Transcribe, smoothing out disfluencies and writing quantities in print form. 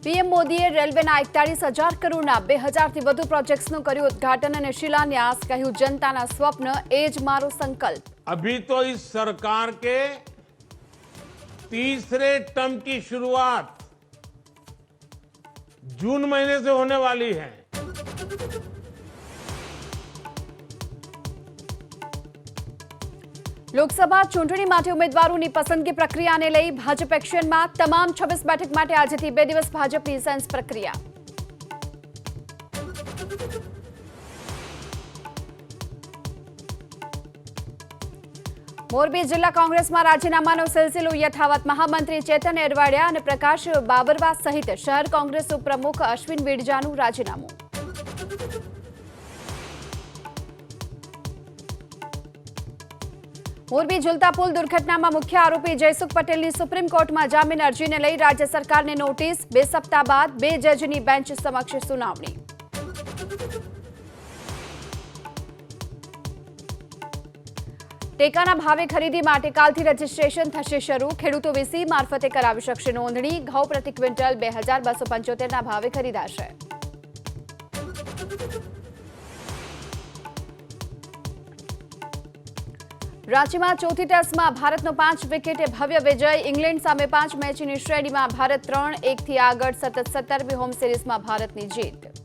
PM મોદીએ રેલવેના 41,000 કરોડના 2,000થી વધુ પ્રોજેક્ટ્સનું કર્યું ઉદ્ઘાટન અને શિલાન્યાસ, કહ્યું જનતાના સ્વપ્ન એ જ મારો સંકલ્પ। अभी तो इस सरकार के तीसरे टर्म की शुरुआत जून महीने से होने वाली है। લોકસભા ચૂંટણી માટે ઉમેદવારોની પસંદગી પ્રક્રિયાને લઈ ભાજપ એક્શનમાં। તમામ 26 બેઠક માટે આજથી 2 દિવસ ભાજપની સેન્સ પ્રક્રિયા। મોરબી જિલ્લા કોંગ્રેસમાં રાજીનામાનો સિલસિલો યથાવત। મહામંત્રી ચેતન એરવાડિયા અને પ્રકાશ બાબરવા સહિત શહેર કોંગ્રેસ ઉપપ્રમુખ અશ્વિન વેડજાનું રાજીનામું। મોરબી ઝુલતા પુલ દુર્ઘટનામાં મુખ્ય આરોપી જયસુખ પટેલની સુપ્રીમ કોર્ટમાં જામીન અરજીને લઈ રાજ્ય સરકારને નોટિસ। 2 સપ્તાહ બાદ 2 જજની બેન્ચ સમક્ષ સુનાવણી। ટેકાના ભાવે ખરીદી માટે કાલથી રજીસ્ટ્રેશન થશે શરૂ। ખેડૂતો વીસી મારફતે કરાવી શકશે નોંધણી। ઘઉં પ્રતિ ક્વિન્ટલ 2,275ના ભાવે ખરીદાશે। રાંચીમાં ચોથી ટેસ્ટમાં ભારતનો 5 વિકેટે ભવ્ય વિજય। ઇંગ્લેન્ડ સામે 5 મેચની શ્રેણીમાં ભારત 3-1થી આગળ। સતત 17મી હોમ સિરીઝમાં ભારતની જીત।